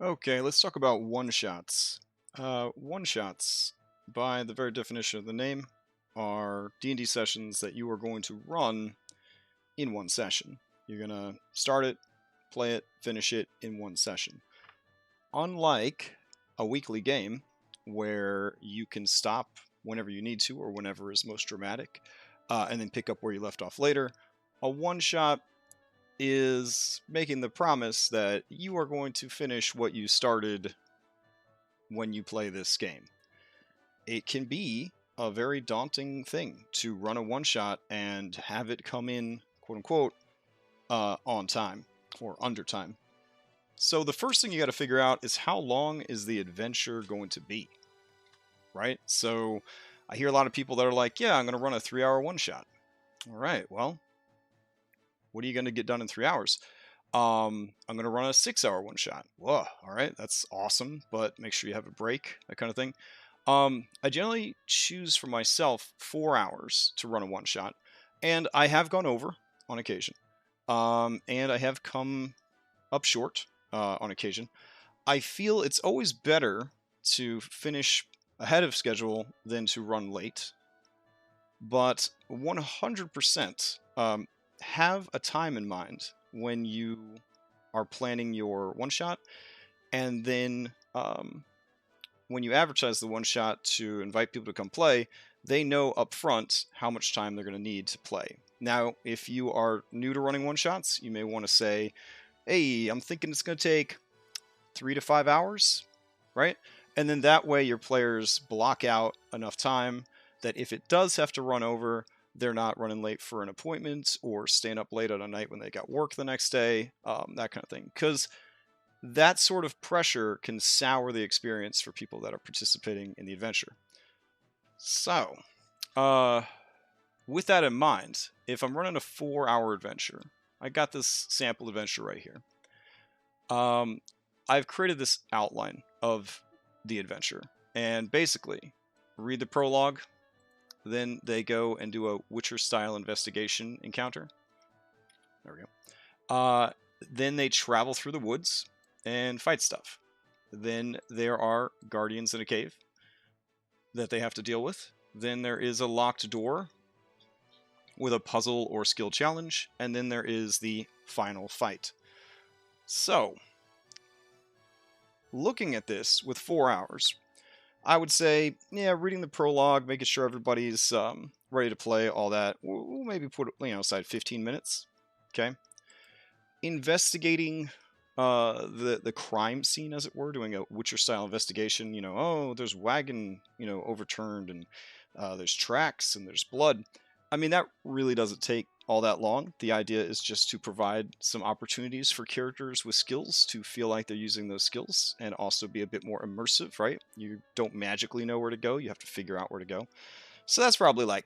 Okay, let's talk about one-shots. One-shots, by the very definition of the name, are D&D sessions that you are going to run in one session. You're going to start it, play it, finish it in one session. Unlike a weekly game, where you can stop whenever you need to or whenever is most dramatic, and then pick up where you left off later, a one-shot is making the promise that you are going to finish what you started when you play this game. It can be a very daunting thing to run a one-shot and have it come in, quote-unquote, on time or under time. So the first thing you got to figure out is how long is the adventure going to be, right? So I hear a lot of people that are like, yeah, I'm going to run a 3-hour one-shot. All right, well, what are you going to get done in 3 hours? I'm going to run a 6-hour one-shot. Whoa, all right, that's awesome, but make sure you have a break, that kind of thing. I generally choose for myself 4 hours to run a one-shot, and I have gone over on occasion, and I have come up short on occasion. I feel it's always better to finish ahead of schedule than to run late, but 100% have a time in mind when you are planning your one shot, and then when you advertise the one shot to invite people to come play, they know up front how much time they're going to need to play. Now, if you are new to running one shots, you may want to say, hey, I'm thinking it's going to take 3 to 5 hours, right? And then that way your players block out enough time that if it does have to run over, they're not running late for an appointment or staying up late on a night when they got work the next day, that kind of thing. Because that sort of pressure can sour the experience for people that are participating in the adventure. So, with that in mind, if I'm running a 4-hour adventure, I got this sample adventure right here. I've created this outline of the adventure, and basically, read the prologue, then they go and do a Witcher-style investigation encounter. There we go. Then they travel through the woods and fight stuff. Then there are guardians in a cave that they have to deal with. Then there is a locked door with a puzzle or skill challenge. And then there is the final fight. So, looking at this with 4 hours, I would say, yeah, reading the prologue, making sure everybody's ready to play, all that. We'll maybe put aside 15 minutes. Okay. Investigating the crime scene, as it were, doing a Witcher-style investigation. Oh, there's wagon, overturned, and there's tracks, and there's blood. I mean, that really doesn't take all that long. The idea is just to provide some opportunities for characters with skills to feel like they're using those skills and also be a bit more immersive, right? You don't magically know where to go. You have to figure out where to go. So that's probably like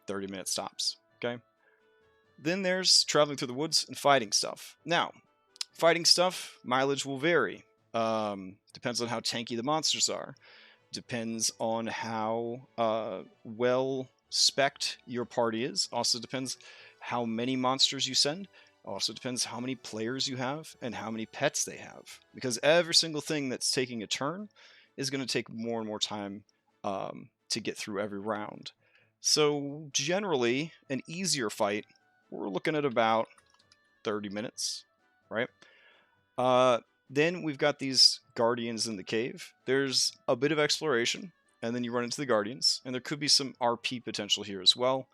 30 minutes tops, okay? Then there's traveling through the woods and fighting stuff. Now, fighting stuff, mileage will vary. Depends on how tanky the monsters are. Depends on how well spec'd your party is. Also depends how many monsters you send. Also depends how many players you have and how many pets they have. Because every single thing that's taking a turn is going to take more and more time to get through every round. So generally, an easier fight, we're looking at about 30 minutes, right? Then we've got these guardians in the cave. There's a bit of exploration, and then you run into the guardians, and there could be some RP potential here as well.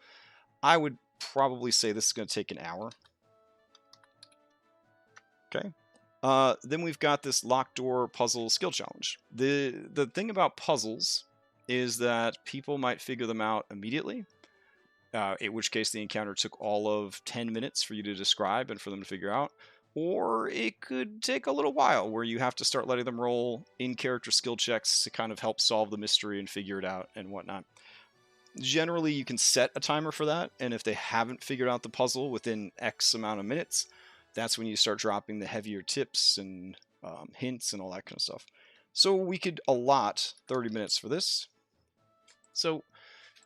I would probably say this is going to take an hour. Okay. Then we've got this locked door puzzle skill challenge. The thing about puzzles is that people might figure them out immediately, in which case the encounter took all of 10 minutes for you to describe and for them to figure out. Or it could take a little while where you have to start letting them roll in-character skill checks to kind of help solve the mystery and figure it out and whatnot. Generally, you can set a timer for that, and if they haven't figured out the puzzle within X amount of minutes, that's when you start dropping the heavier tips and hints and all that kind of stuff. So we could allot 30 minutes for this. So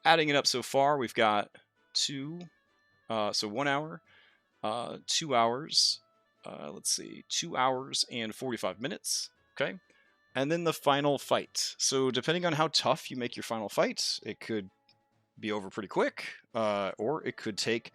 adding it up so far, we've got 1 hour, 2 hours, let's see, 2 hours and 45 minutes. Okay? And then the final fight. So depending on how tough you make your final fight, it could be over pretty quick, or it could take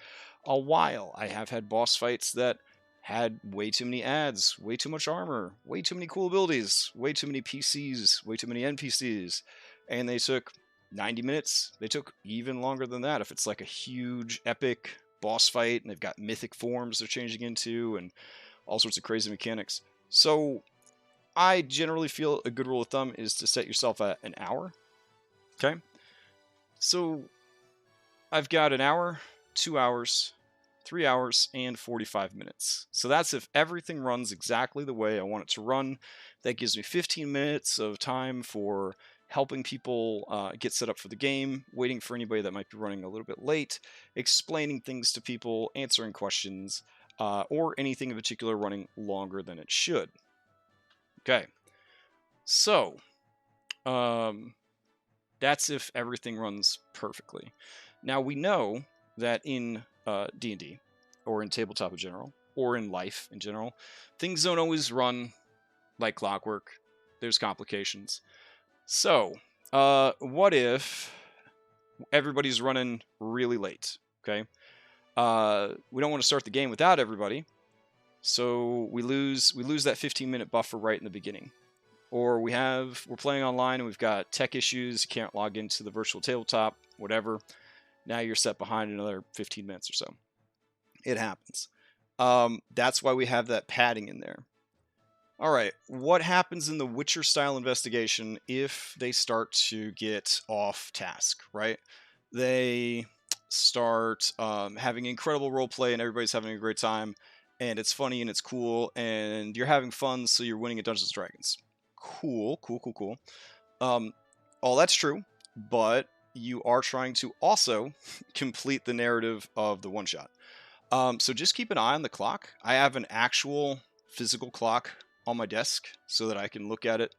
a while. I have had boss fights that had way too many ads, way too much armor, way too many cool abilities, way too many PCs, way too many NPCs, and they took 90 minutes. They took even longer than that if it's like a huge epic boss fight and they've got mythic forms they're changing into and all sorts of crazy mechanics. So I generally feel a good rule of thumb is to set yourself at an hour. Okay? So I've got an hour, 2 hours, 3 hours, and 45 minutes. So that's if everything runs exactly the way I want it to run. That gives me 15 minutes of time for helping people get set up for the game, waiting for anybody that might be running a little bit late, explaining things to people, answering questions, or anything in particular running longer than it should. Okay. So, that's if everything runs perfectly. Now, we know that in D&D, or in tabletop in general, or in life in general, things don't always run like clockwork. There's complications. So, what if everybody's running really late, okay? We don't want to start the game without everybody, so we lose that 15-minute buffer right in the beginning. Or we're playing online and we've got tech issues, you can't log into the virtual tabletop, whatever. Now you're set behind another 15 minutes or so. It happens. That's why we have that padding in there. All right, what happens in the Witcher-style investigation if they start to get off task, right? They start having incredible roleplay and everybody's having a great time, and it's funny and it's cool, and you're having fun, so you're winning at Dungeons & Dragons. Cool. All that's true, but you are trying to also complete the narrative of the one-shot. So just keep an eye on the clock. I have an actual physical clock on my desk so that I can look at it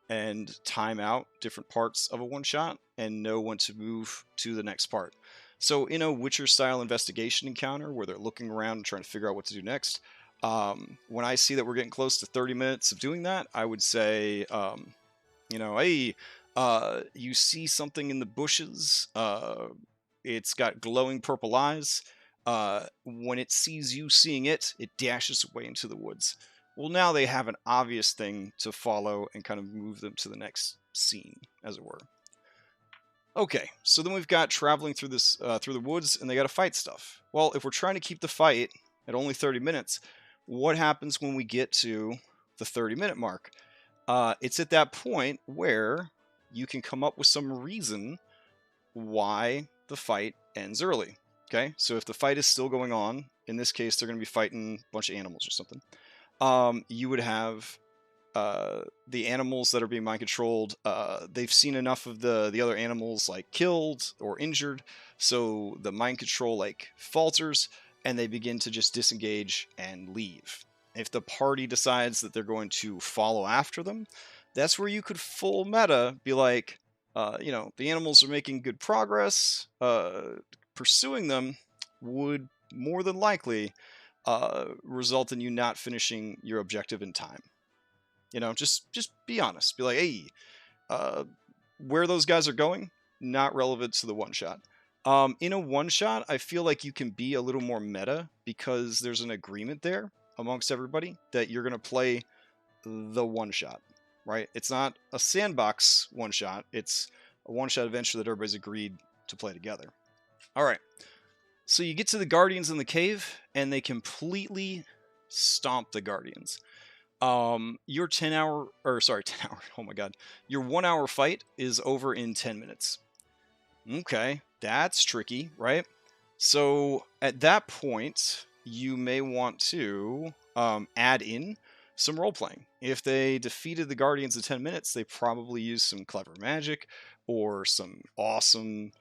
and time out different parts of a one-shot and know when to move to the next part. So in a Witcher-style investigation encounter where they're looking around and trying to figure out what to do next, when I see that we're getting close to 30 minutes of doing that, I would say, hey, you see something in the bushes, it's got glowing purple eyes. When it sees you seeing it, it dashes away into the woods. Well, now they have an obvious thing to follow and kind of move them to the next scene, as it were. Okay, so then we've got traveling through through the woods, and they got to fight stuff. Well, if we're trying to keep the fight at only 30 minutes, what happens when we get to the 30-minute mark? It's at that point where you can come up with some reason why the fight ends early. Okay, so if the fight is still going on, in this case, they're going to be fighting a bunch of animals or something. You would have the animals that are being mind controlled. They've seen enough of the other animals like killed or injured, so the mind control like falters, and they begin to just disengage and leave. If the party decides that they're going to follow after them, that's where you could full meta be like, the animals are making good progress. Pursuing them would more than likely result in you not finishing your objective in time. Just be honest. Be like, hey, where those guys are going, not relevant to the one-shot. In a one-shot, I feel like you can be a little more meta because there's an agreement there amongst everybody that you're going to play the one-shot, right? It's not a sandbox one-shot. It's a one-shot adventure that everybody's agreed to play together. All right. So you get to the Guardians in the cave, and they completely stomp the Guardians. Your 10 hour, oh my god. Your 1 hour fight is over in 10 minutes. Okay, that's tricky, right? So at that point, you may want to add in some role-playing. If they defeated the Guardians in 10 minutes, they probably used some clever magic or some awesome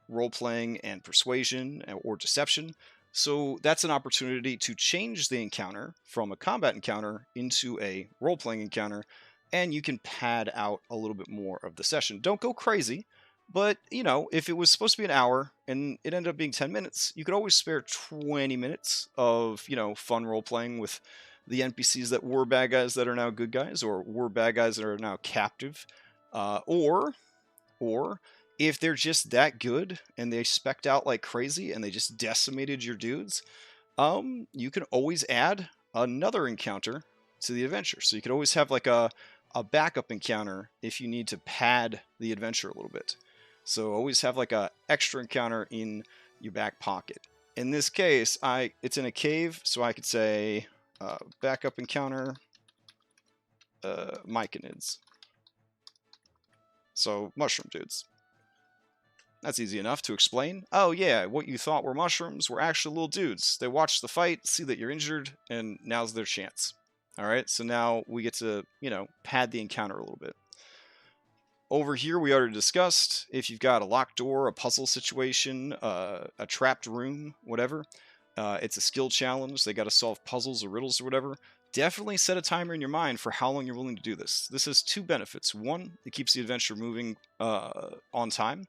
role-playing and persuasion or deception. So that's an opportunity to change the encounter from a combat encounter into a role-playing encounter, and you can pad out a little bit more of the session. Don't go crazy, but, if it was supposed to be an hour and it ended up being 10 minutes, you could always spare 20 minutes of, fun role-playing with the NPCs that were bad guys that are now good guys, or were bad guys that are now captive, or if they're just that good and they spec'd out like crazy and they just decimated your dudes, you can always add another encounter to the adventure. So you could always have like a backup encounter if you need to pad the adventure a little bit. So always have like a extra encounter in your back pocket. In this case, it's in a cave, so I could say backup encounter myconids. So mushroom dudes. That's easy enough to explain. Oh yeah, what you thought were mushrooms were actually little dudes. They watch the fight, see that you're injured, and now's their chance. Alright, so now we get to, pad the encounter a little bit. Over here, we already discussed, if you've got a locked door, a puzzle situation, a trapped room, whatever, it's a skill challenge, they got to solve puzzles or riddles or whatever, definitely set a timer in your mind for how long you're willing to do this. This has two benefits. One, it keeps the adventure moving on time.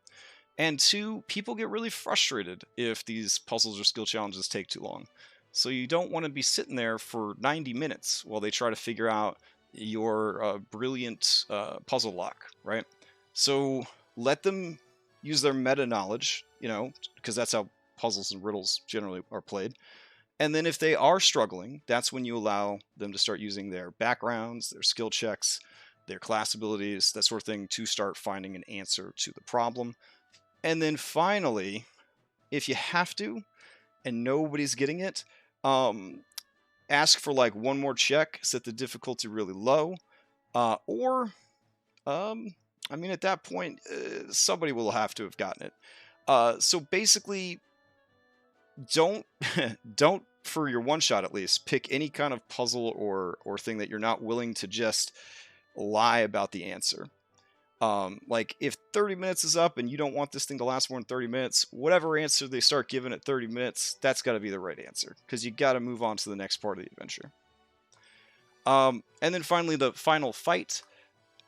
And two, people get really frustrated if these puzzles or skill challenges take too long. So you don't want to be sitting there for 90 minutes while they try to figure out your brilliant puzzle lock, right? So let them use their meta knowledge, because that's how puzzles and riddles generally are played. And then if they are struggling, that's when you allow them to start using their backgrounds, their skill checks, their class abilities, that sort of thing, to start finding an answer to the problem. And then finally, if you have to, and nobody's getting it, ask for like one more check, set the difficulty really low, or, at that point, somebody will have to have gotten it. So basically, don't, for your one shot at least, pick any kind of puzzle or thing that you're not willing to just lie about the answer. Like if 30 minutes is up and you don't want this thing to last more than 30 minutes, whatever answer they start giving at 30 minutes, that's got to be the right answer, because you got to move on to the next part of the adventure. And then finally, the final fight.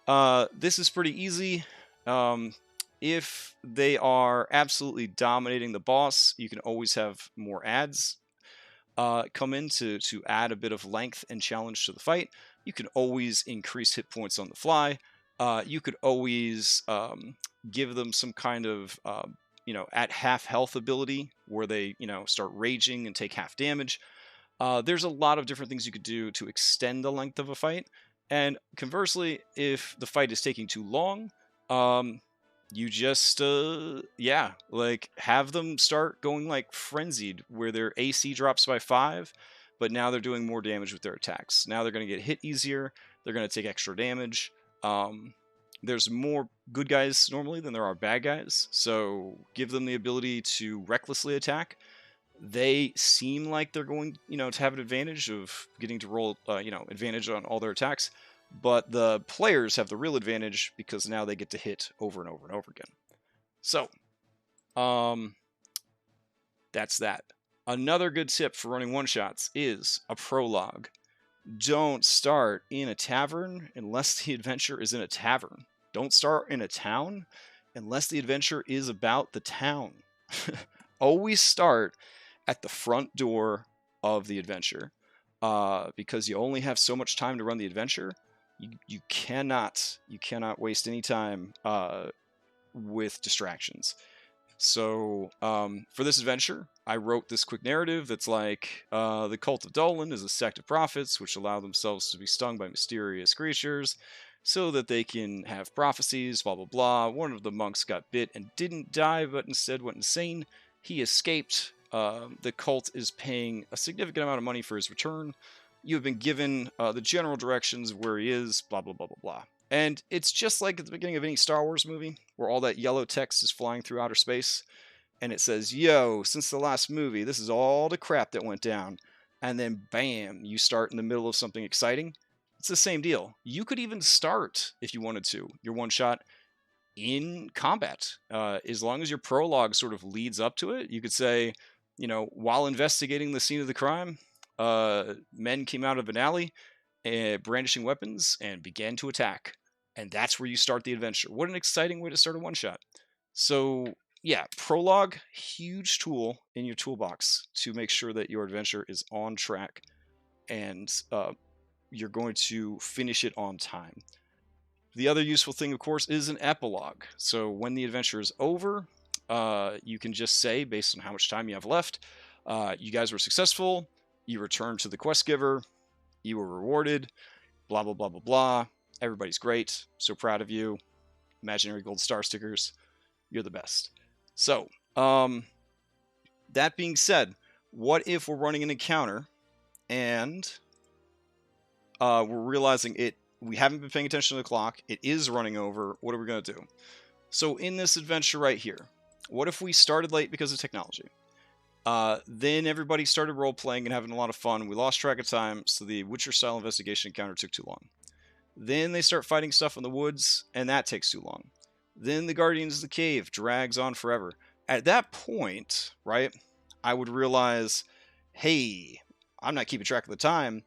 This is pretty easy. If they are absolutely dominating the boss, you can always have more adds come in to add a bit of length and challenge to the fight. You can always increase hit points on the fly. You could always give them some kind of, at half health ability where they, start raging and take half damage. There's a lot of different things you could do to extend the length of a fight. And conversely, if the fight is taking too long, you just, have them start going like frenzied, where their AC drops by 5, but now they're doing more damage with their attacks. Now they're going to get hit easier. They're going to take extra damage. There's more good guys normally than there are bad guys, so give them the ability to recklessly attack. They seem like they're going, to have an advantage of getting to roll, advantage on all their attacks, but the players have the real advantage because now they get to hit over and over and over again. So, that's that. Another good tip for running one-shots is a prologue. Don't start in a tavern unless the adventure is in a tavern. Don't start in a town unless the adventure is about the town. Always start at the front door of the adventure, because you only have so much time to run the adventure. You cannot waste any time with distractions. So for this adventure, I wrote this quick narrative that's like, the Cult of Dolan is a sect of prophets which allow themselves to be stung by mysterious creatures so that they can have prophecies, blah, blah, blah. One of the monks got bit and didn't die, but instead went insane. He escaped. The cult is paying a significant amount of money for his return. You have been given the general directions of where he is, blah, blah, blah, blah, blah. And it's just like at the beginning of any Star Wars movie, where all that yellow text is flying through outer space, and it says, yo, since the last movie, this is all the crap that went down. And then, bam, you start in the middle of something exciting. It's the same deal. You could even start, if you wanted to, your one-shot in combat. As long as your prologue sort of leads up to it, you could say, while investigating the scene of the crime, men came out of an alley, brandishing weapons, and began to attack. And that's where you start the adventure. What an exciting way to start a one-shot. So, yeah, prologue, huge tool in your toolbox to make sure that your adventure is on track and you're going to finish it on time. The other useful thing, of course, is an epilogue. So when the adventure is over, you can just say, based on how much time you have left, you guys were successful, you returned to the quest giver, you were rewarded, blah, blah, blah, blah, blah. Everybody's great. So proud of you. Imaginary gold star stickers. You're the best. So, that being said, what if we're running an encounter and we're realizing we haven't been paying attention to the clock, it is running over, what are we going to do? So in this adventure right here, what if we started late because of technology? Then everybody started role-playing and having a lot of fun. We lost track of time, so the Witcher-style investigation encounter took too long. Then they start fighting stuff in the woods, and that takes too long. Then the Guardians of the Cave drags on forever. At that point, right, I would realize, hey, I'm not keeping track of the time,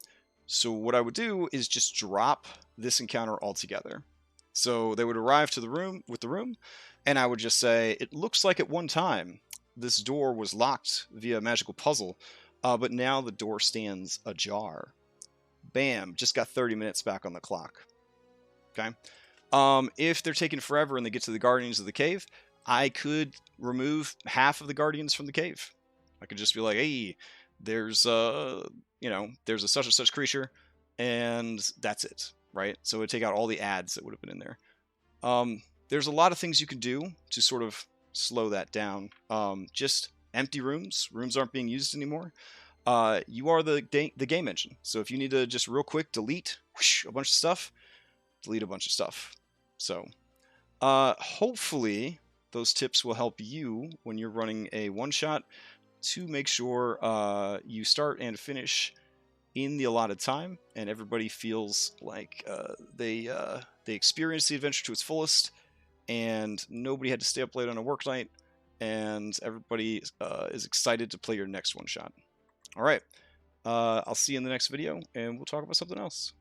so what I would do is just drop this encounter altogether. So they would arrive to the room, and I would just say, it looks like at one time this door was locked via a magical puzzle, but now the door stands ajar. Bam, just got 30 minutes back on the clock. Okay. If they're taking forever and they get to the Guardians of the Cave, I could remove half of the Guardians from the cave. I could just be like, hey, there's there's a such and such creature, and that's it, right? So it would take out all the ads that would have been in there. There's a lot of things you can do to sort of slow that down. Just empty rooms. Rooms aren't being used anymore. You are the game engine. So if you need to just real quick delete a bunch of stuff, delete a bunch of stuff. So hopefully those tips will help you when you're running a one-shot to make sure you start and finish in the allotted time, and everybody feels like they experienced the adventure to its fullest, and nobody had to stay up late on a work night, and everybody is excited to play your next one-shot. All right, I'll see you in the next video, and we'll talk about something else.